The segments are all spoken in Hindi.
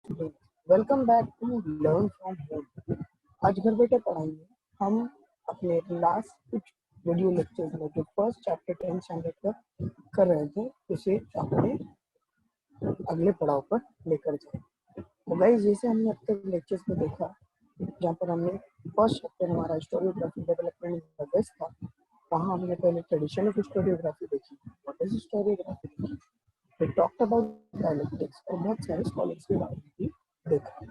Welcome back to learn from home. आज घर बैठे पढ़ाई में हम अपने लास्ट कुछ वीडियो लेक्चर्स में जो फर्स्ट चैप्टर 10 स्टैंडर्ड का कर रहे थे उसे अपने अगले पड़ाव पर लेकर जाए। तो गाइस, जैसे हमने अब तक लेक्चर्स में देखा, जहाँ पर हमने फर्स्ट चैप्टर हमारा हिस्टोरियोग्राफी डेवलपमेंट प्रोग्रेस था, वहाँ हमने पहले ट्रेडिशन ऑफ हिस्टोरियोग्राफी देखी, व्हाट इज हिस्टोरियोग्राफी देखी, फिर टॉक्ट अबाउट डायलेक्टिक्स और बहुत सारे स्कॉलर्स के बारे में भी देखा।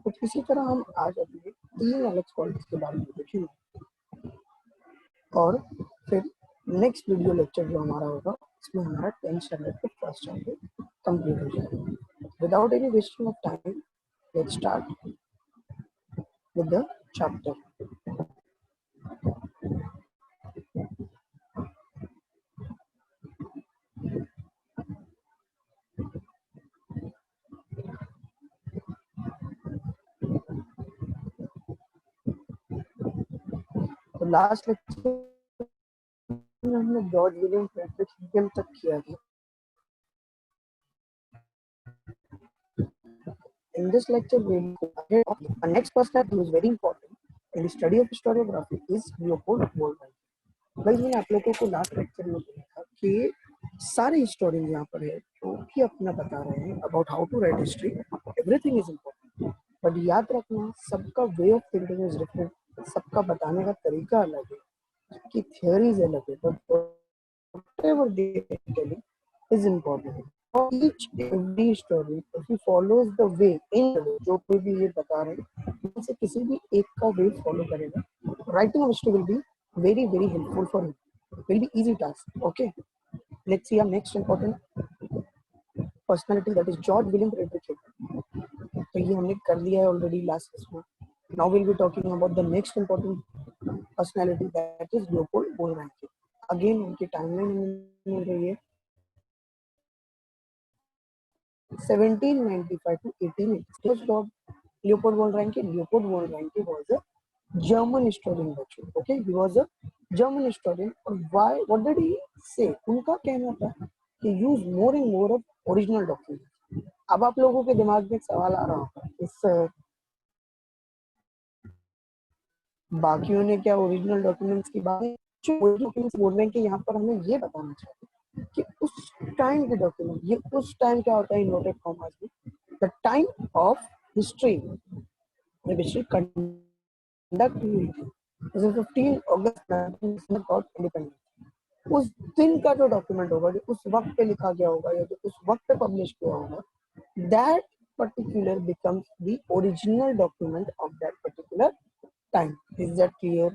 कुछ इसी तरह हम आज अपने 3 अलग स्कॉलर्स के बारे में देखेंगे और फिर नेक्स्ट वीडियो लेक्चर जो हमारा होगा इसमें हमारा 10th स्टैंडर्ड का फर्स्ट चैप्टर कंप्लीट हो जाएगा। Without any wasting of time, let's start with the chapter. तो लास्ट लेक्चर में हमने जॉर्ज विलियम फ्रेडरिक हेगल तक किया था। In this lecture, we will ahead of the next personality who is very important in the study of historiography is Leopold Wolff. भाई, मैंने आप लोगों को लास्ट लेक्चर में बोला था कि सारे हिस्टोरियन यहाँ पर है जो भी अपना बता रहे हैं about how to write history, everything is important, but याद रखना सबका way of thinking is different, सबका बताने का तरीका अलग है, सबकी थियोरीज अलग है, but whatever they are telling is important. For each every story, if he follows the way in the way, जो कोई भी ये बता रहे हैं, उनसे किसी भी एक का वे फॉलो करेगा, writing of history will be very very helpful for him. Will be easy task. Okay, let's see our next important personality, that is George William Frederick Hegel. तो ये हमने कर लिया है ऑलरेडी लास्ट क्लास में. Now we'll be talking about the next important personality, that is Leopold Wolff. Again उनकी टाइमलाइन मिल रही है 1795 to 1880. Leopold von Ranke. Leopold von Ranke was a German historian. Okay, he was a German historian. And why? What did he say? उनका कहना था कि use more and more of original documents. अब आप लोगों के दिमाग में एक सवाल आ रहा होगा, इस बाकियों ने क्या ओरिजिनल डॉक्यूमेंट्स की बात, जो डॉक्यूमेंट्स बोल रहे हैं कि यहाँ पर हमें ये बताना चाहिए कि उस टाइम के डॉक्यूमेंट, ये उस टाइम क्या होता है इन्वर्टेड कॉमास में, द टाइम ऑफ हिस्ट्री जब हिस्ट्री कंडक्ट हुई थी, जैसे 15 अगस्त 19 गॉट इंडिपेंडेंस, उस दिन का जो डॉक्यूमेंट होगा, जो उस वक्त पे लिखा गया होगा या जो उस वक्त पे पब्लिश किया होगा, that particular becomes the original document of that particular time. Is that clear?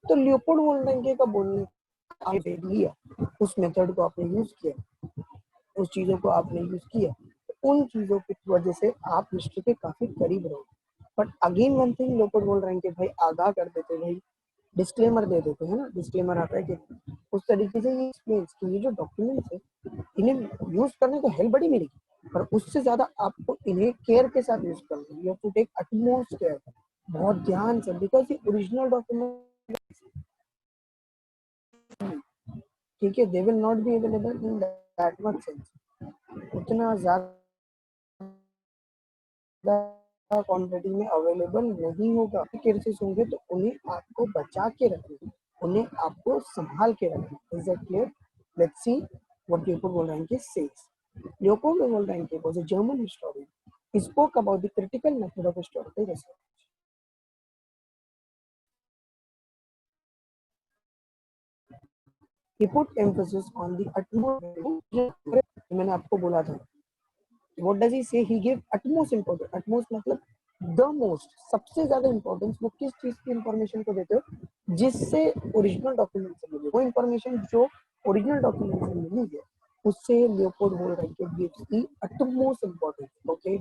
तो लियोपोल्ड वॉन रांके का बोलने आपने लिया, उस मेथड को आपने यूज किया, उस चीजों को आपने यूज किया, उन चीजों की वजह से आप हिस्ट्री के काफी करीब रहो. But again one thing, Leopold von Ranke भाई आगाह कर देते, भाई डिस्क्लेमर दे देते हैं ना, डिस्क्लेमर आता है कि उस तरीके से ये एक्सप्लेन्स कि ये जो डॉक्यूमेंट्स है इन्हें यूज करने को हेल्प बड़ी मिलेगी, पर उससे ज्यादा आपको इन्हें केयर के साथ यूज करना है. You have to take utmost care, बहुत ध्यान से, बिकॉज ये ओरिजिनल डॉक्यूमेंट, ठीक है, they will not be available in that much sense, उतना ज्यादा क्वांटिटी में अवेलेबल नहीं होगा. केसेस होंगे तो उन्हें आपको बचा के रखना, उन्हें आपको संभाल के रखना. Is that clear? Let's see what Leopold von Ranke says. Leopold von Ranke was a German historian. He spoke about the critical method of historical research. He put emphasis on the utmost. मैंने आपको बोला था. What does he say? He gave utmost importance. Utmost मतलब the most, सबसे ज्यादा इम्पोर्टेंस वो किस चीज की इंफॉर्मेशन को देते हो, जिससे ओरिजिनल डॉक्यूमेंट से मिले, वो इंफॉर्मेशन जो ओरिजिनल डॉक्यूमेंट से मिली है उससे Leopold von Ranke gives the utmost importance. Okay.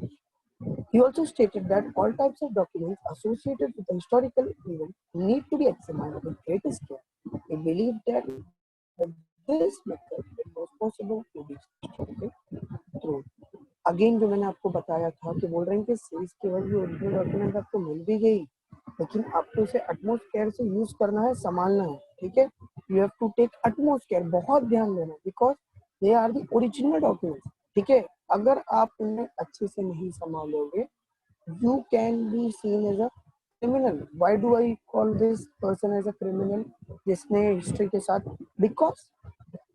He also stated that all types of documents associated with the historical event need to be examined with greatest care. He believed that this method was possible to be historical truth. Again जो मैंने आपको बताया था कि बोल रहे हैं कि सीरीज केवल भी ओरिजिनल डॉक्यूमेंट आपको मिल भी गई, लेकिन आपको उसे अटमोस्ट केयर से यूज करना है, संभालना है. ठीक है, you have to take utmost care, बहुत ध्यान देना, because they are the original documents. ठीक है, अगर आप उन्हें अच्छे से नहीं संभालोगे, you can be seen as a criminal. Why do I call this person as a criminal? जिसने हिस्ट्री के साथ, because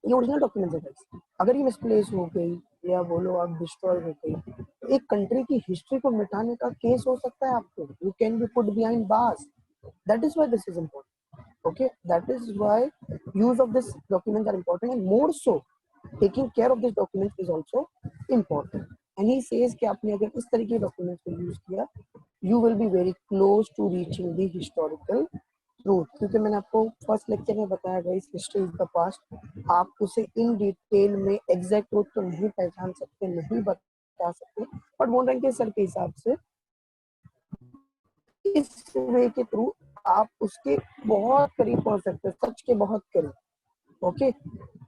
ये ओरिजिनल डॉक्यूमेंट्स है guys. अगर ये मिसप्लेस हो गई या बोलो आप डिस्ट्रॉय हो गई, तो एक कंट्री की हिस्ट्री को मिटाने का केस हो सकता है आपको. You can B put behind bars. That is why this is important. Okay, that is why use of this documents are important, and more so taking care of this document is also important. And he says कि आपने अगर इस तरीके के डॉक्यूमेंट्स को यूज किया, you will be very close to reaching the historical truth. क्योंकि मैंने आपको फर्स्ट लेक्चर में बताया guys, history is the past. आप उसे इन डिटेल में एग्जैक्ट ट्रूथ तो नहीं पहचान सकते, नहीं बता सकते, बट बोल रहे हैं कि सर के हिसाब से इस वे के थ्रू आप उसके बहुत करीब पहुंच सकते हैं, सच के बहुत करीब. Okay,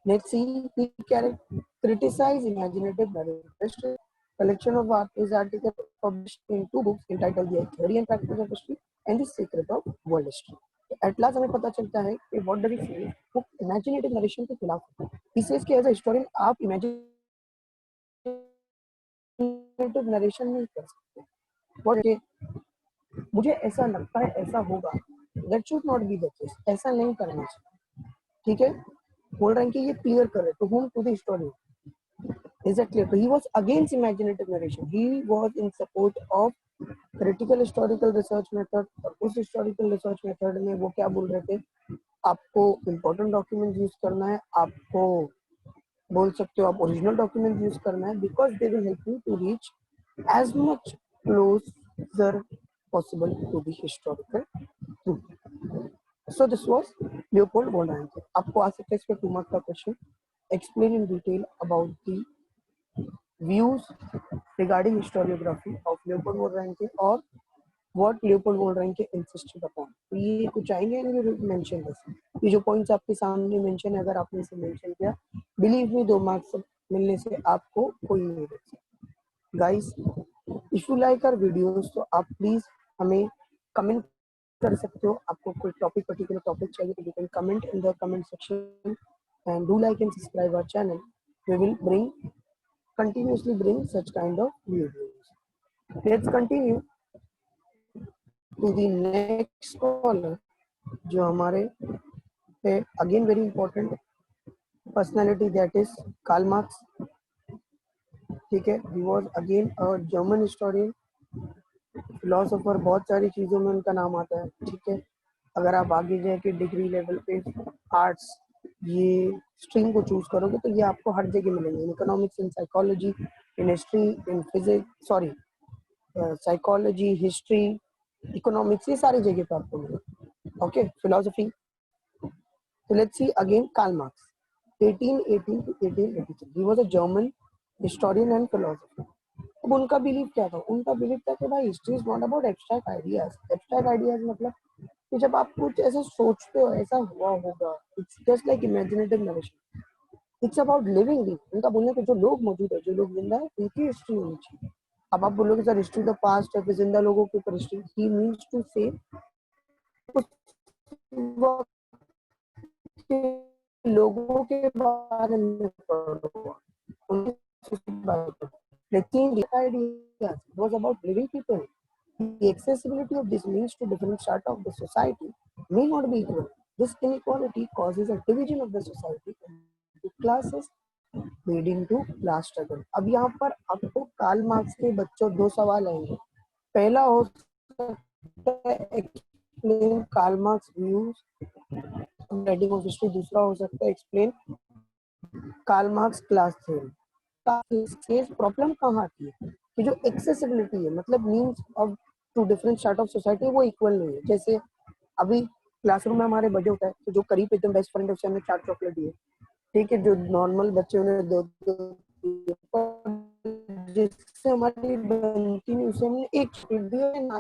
let's see. He criticize imaginative narrative. Collection of his articles published in 2 books entitled The Theory and Practice of History and The Secret of World History. At last हमें पता चलता है कि what does he say? वो imaginative narration के खिलाफ होता है. He says कि as a historian आप imaginative narration नहीं कर सकते. What? मुझे ऐसा लगता है ऐसा होगा, that should not be the case. ऐसा नहीं करना चाहिए. ठीक है, बोल रहे हैं कि ये क्लियर करे to whom, to the historian. Is it clear? He was against imaginative narration. He was in support of critical historical research method. और उस हिस्टोरिकल रिसर्च मेथड में वो क्या बोल रहे थे, आपको इंपॉर्टेंट डॉक्यूमेंट यूज करना है, आपको बोल सकते हो आप ओरिजिनल डॉक्यूमेंट यूज करना है, because they will help you to reach as much closer possible to the historical truth. So this was Leopold von Ranke. आपको आ सकता है इसमें 2 मार्क का question. Explain in detail about the views regarding historiography of Leopold von Ranke or what Leopold von Ranke insisted upon. तो ये कुछ आएंगे and we will mention this. ये जो पॉइंट्स आपके सामने मेंशन है, अगर आपने इसे मेंशन किया, बिलीव मी 2 मार्क्स मिलने से आपको कोई नहीं देख सकता. Guys, if you like our videos तो आप प्लीज हमें कमेंट कर सकते हो. आपको कोई टॉपिक, पर्टिकुलर टॉपिक चाहिए तो you can comment in the comment section and do like and subscribe our channel. We will continuously bring such kind of videos. Let's continue to the next caller, जो हमारे है again very important personality, that is Karl Marx. ठीक है, he was again a German historian, philosopher. बहुत सारी चीजों में उनका नाम आता है. ठीक है, अगर आप आगे जाके डिग्री लेवल पे आर्ट्स ये स्ट्रीम को चूज करोगे तो ये आपको हर जगह मिलेंगे. In economics, in psychology, in history, in physics, sorry psychology, history, economics, ये सारी जगह पे आपको मिलेंगे. Okay, philosophy. So let's see again Karl Marx, 1818 to 1883. He was a German historian and philosopher. अब उनका बिलीव क्या था? उनका बिलीव था कि भाई history is not about abstract ideas. Abstract ideas मतलब कि जब आप कुछ ऐसा सोचते हो ऐसा हुआ होगा, it's just like imaginative narration. It's about living it. उनका बोलने के जो लोग मौजूद है, जो लोग जिंदा है, उनकी हिस्ट्री होनी चाहिए. अब आप बोलोगे सर हिस्ट्री द पास्ट है, फिर जिंदा लोगों के ऊपर हिस्ट्री. ही मीन्स टू से लोगों के बारे में पढ़ो, लेकिन the idea was about living people. The accessibility of these means to different strata of the society may not be equal. This inequality causes a division of the society into classes, leading to class struggle. अब यहाँ पर आपको कार्ल मार्क्स के बच्चों 2 सवाल आएंगे. पहला हो सकता है explain Karl Marx views writing of history. दूसरा हो सकता है explain Karl Marx class theory. Problem कहाँ आती है कि जो एक्सेसिबिलिटी है, मतलब means of two different start of society, वो इक्वल नहीं है. जैसे अभी क्लासरूम में हमारे बर्थडे होता है तो जो करीब एकदम बेस्ट फ्रेंड है उसे हमने 4 चॉकलेट दिए. ठीक है, जो नॉर्मल बच्चे उन्हें 2 जिससे हमारी बनती नहीं उसे हमने 1 चॉकलेट दिया.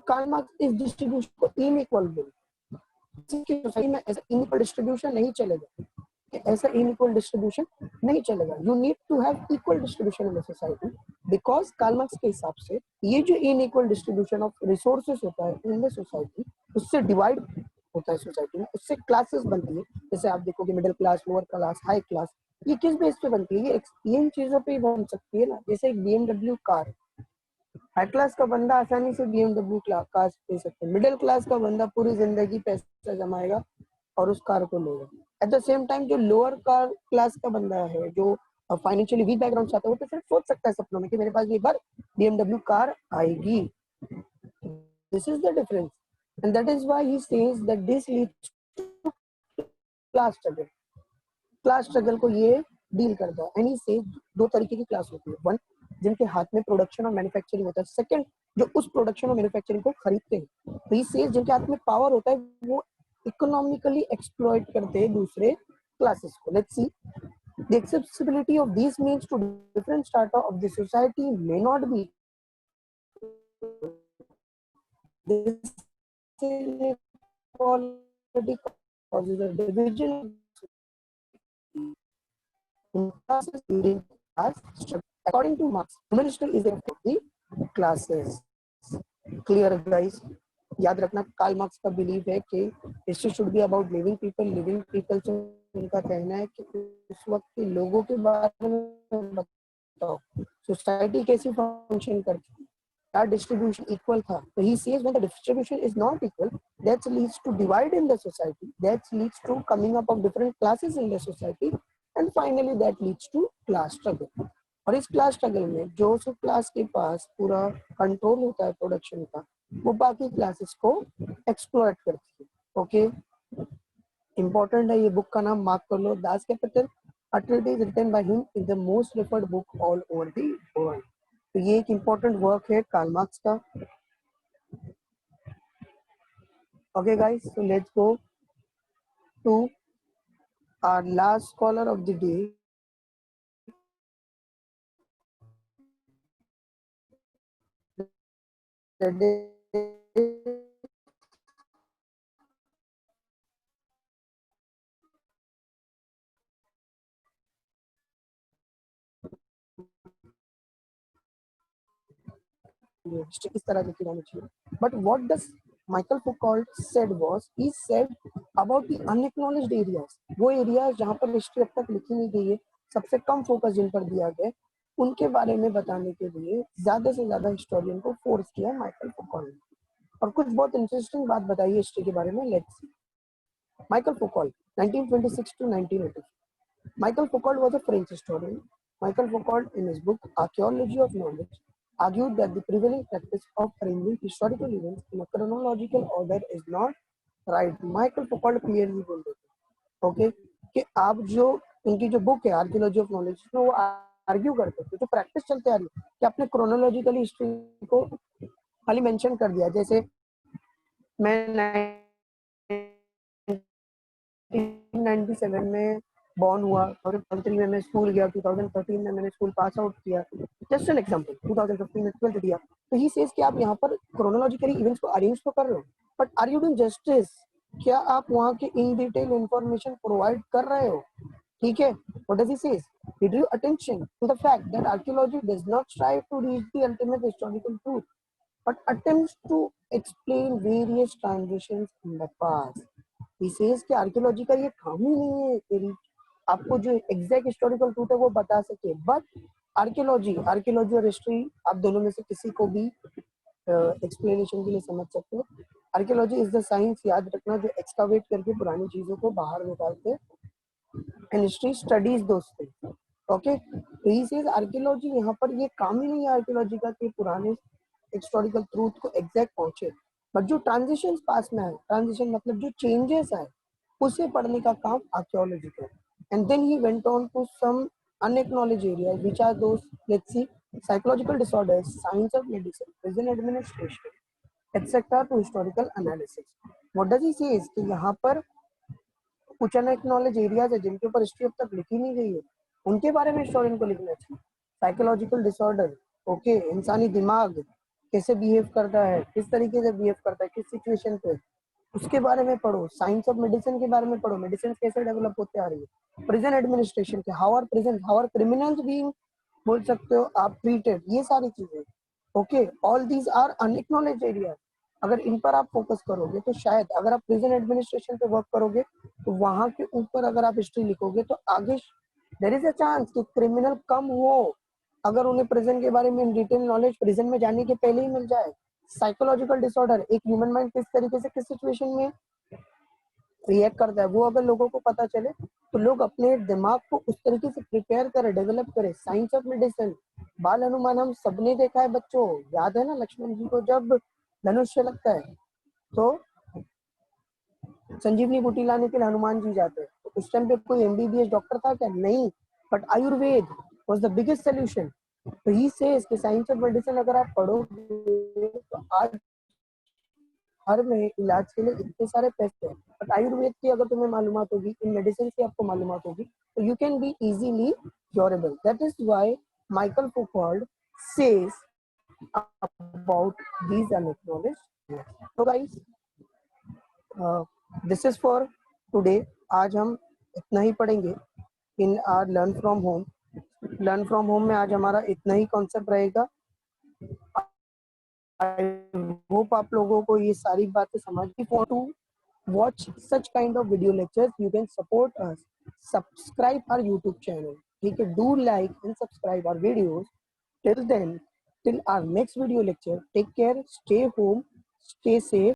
कार्ल मार्क्स इस डिस्ट्रीब्यूशन को इनइक्वल बोलते हैं. सोसाइटी में ऐसा इनइक्वल डिस्ट्रीब्यूशन नहीं चलेगा. ऐसा इनइक्वल डिस्ट्रीब्यूशन नहीं चलेगा. You need to have equal distribution in the society, because Karl Marx के हिसाब से ये जो इनइक्वल डिस्ट्रीब्यूशन ऑफ रिसोर्सेज होता है इन द सोसाइटी, उससे डिवाइड होता है सोसाइटी में, उससे क्लासेस बनती है. जैसे आप देखोगे middle class, lower class, high class. ये किस बेस पे बनती है? ये इन चीजों पे ही बन सकती है ना। जैसे एक BMW कार, हाई क्लास का बंदा आसानी से BMW कार ले सकता है, मिडिल क्लास का बंदा पूरी जिंदगी पैसा जमाएगा और उस कार को लेगा। एट द सेम टाइम जो लोअर कार क्लास का बंदा है, जो फाइनेंशियली वीक बैकग्राउंड से आता है, वो तो सिर्फ सोच सकता है सपनों में कि मेरे पास भी एक बार BMW कार आएगी। This is the difference, and that is why he says that this leads to class struggle. Class struggle को ये डील करता है। एंड ही सेज दो तरीके की क्लास होती है, वन जिनके हाथ में प्रोडक्शन और मैन्युफैक्चरिंग होता है, सेकंड जो उस प्रोडक्शन और मैन्युफैक्चरिंग को खरीदते हैं। तो ही सेज जिनके हाथ में पावर होता है वो इकोनॉमिकली एक्सप्लॉइट करते हैं दूसरे क्लासेस को। Let's see the accessibility of these means to different strata of the society may not be this inequality causes a division in classes during class struggle. According to Marx, human history is of the classes. Clear, guys? याद रखना, कार्ल मार्क्स का बिलीव है कि history should be about living people से उनका कहना है कि उस वक्त के लोगों के बारे में बताओ, सोसाइटी कैसी फंक्शन करती है, क्या डिस्ट्रीब्यूशन इक्वल था। तो he says when the distribution is not equal, that leads to divide in the society, that leads to coming up of different classes in the society, and finally that leads to class struggle. और इस क्लास स्ट्रगल में जो सब क्लास के पास पूरा कंट्रोल होता है प्रोडक्शन का, वो बाकी क्लासेस को एक्सप्लॉइट करती है। ओके, इंपॉर्टेंट है, ये बुक का नाम मार्क कर लो, Das Kapital. A treatise written by him is the most referred book all over the world. तो ये एक इम्पोर्टेंट वर्क है कार्ल मार्क्स का। Okay guys, so let's go to our last scholar of the day. That is इस तरह लिखी जानी चाहिए। But what does Michael Foucault said was, he said about the unacknowledged areas, वो एरियाज जहां पर हिस्ट्री अब तक लिखी नहीं गई है, सबसे कम फोकस जिन पर दिया गया, उनके बारे में बताने के लिए ज्यादा से ज्यादा हिस्टोरियन को फोर्स किया माइकल फुकॉल्ट ने। और कुछ बहुत इंटरेस्टिंग बात बताइए हिस्ट्री के बारे में। Let's see. Michael Foucault 1926 to 1980. Michael Foucault was a French historian. Michael Foucault, in his book Archaeology of Knowledge, argued that the prevailing practice of arranging historical events in a chronological order is not right. Michael Foucault clearly बोल देते हैं, ओके, कि आप जो उनकी जो बुक है आर्कियोलॉजी ऑफ नॉलेज में वो आर्ग्यू करते थे, जो प्रैक्टिस चलते आ रही है कि आपने क्रोनोलॉजिकली हिस्ट्री को खाली मेंशन कर दिया। जैसे मैं 1997 में बॉर्न हुआ और 2003 में मैं स्कूल गया, 2013 में मैंने स्कूल पास आउट किया, जस्ट एन एग्जांपल, 2015 में 12th दिया। तो ही सेज कि आप यहाँ पर क्रोनोलॉजिकली इवेंट्स को अरेंज तो कर रहे हो, but are you doing justice? क्या आप वहाँ के इन डिटेल इंफॉर्मेशन प्रोवाइड कर रहे हो? ठीक है, what does he says? He drew attention to the fact that archaeology does not strive to reach the ultimate historical truth, but attempts to explain various transitions in the past. He says कि आर्कियोलॉजी का ये काम ही नहीं है तेरी आपको जो एग्जैक्ट हिस्टोरिकल ट्रूथ है वो बता सके, बट आर्कियोलॉजी और हिस्ट्री आप दोनों में से किसी को भी एक्सप्लेनेशन के लिए समझ सकते हो। आर्कियोलॉजी इज द साइंस, याद रखना, जो एक्सकावेट करके पुरानी चीजों को बाहर निकालते हैं, and history studies those things. Okay, तो ही सेज आर्कियोलॉजी यहाँ पर ये काम ही नहीं है आर्कियोलॉजी का कि पुराने हिस्टोरिकल ट्रूथ को एग्जैक्ट पहुंचे, बट जो ट्रांजिशन पास में है, ट्रांजिशन मतलब जो चेंजेस आए उसे पढ़ने का काम आर्कियोलॉजी का। And then he went on to some unacknowledged areas, which are those, let's see, psychological disorders, science of medicine, prison administration, etc. to historical analysis. What does he say is कि यहाँ पर कुछ अनएक्नॉलेज एरियाज है जिनके ऊपर हिस्ट्री अब तक लिखी नहीं गई है, उनके बारे में हिस्टोरियन को लिखना चाहिए। साइकोलॉजिकल डिसऑर्डर, ओके, इंसानी दिमाग कैसे बिहेव करता है, किस तरीके से बिहेव करता है, किस सिचुएशन पे, उसके बारे में पढ़ो। साइंस ऑफ मेडिसिन के बारे में पढ़ो, मेडिसिन कैसे डेवलप होते आ रही है। प्रिजन एडमिनिस्ट्रेशन के हाउ आर क्रिमिनल्स बीइंग, बोल सकते हो आप, ट्रीटेड, ये सारी चीजें। Okay, all these are unacknowledge area. अगर इन पर आप फोकस करोगे तो शायद, अगर आप प्रिजन एडमिनिस्ट्रेशन पे वर्क करोगे तो वहां के ऊपर अगर आप हिस्ट्री लिखोगे तो आगे देयर इज अ चांस कि क्रिमिनल कम हो अगर उन्हें प्रिजन के बारे में डिटेल नॉलेज प्रिजन में जाने के पहले ही मिल जाए। साइकोलॉजिकल डिसऑर्डर, एक ह्यूमन माइंड किस तरीके से किस सिचुएशन में रिएक्ट करता है, वो अगर लोगों को पता चले तो लोग अपने दिमाग को उस तरीके से प्रिपेयर करें, डेवलप करें। साइंस ऑफ मेडिसिन, बाल हनुमान हम सबने देखा है बच्चों, याद है ना लक्ष्मण जी को जब धनुष्य लगता है तो संजीवनी बूटी लाने के लिए हनुमान जी जाते हैं। तो उस टाइम पे कोई एमबीबीएस डॉक्टर था क्या? नहीं, but Ayurveda was the biggest solution. तो ही सेज कि साइंस ऑफ मेडिसिन अगर आप पढ़ोगे तो आज हर में इलाज के लिए इतने सारे पैसे हैं, बट आयुर्वेद की अगर तुम्हें मालूमात होगी, इन मेडिसिन की आपको मालूमात होगी, तो you can be easily curable. That is why Michael Foucault says about these unacknowledged। तो guys this is for today. आज हम इतना ही पढ़ेंगे in our learn from home. Learn from home में आज हमारा इतना ही कॉन्सेप्ट रहेगा। आई होप आप लोगों को ये सारी बातें समझ में। For to watch such kind of video lectures you can support us, subscribe our YouTube channel, ठीक है? Do like and subscribe our videos। Till then, till our next video lecture, take care, stay home, stay safe।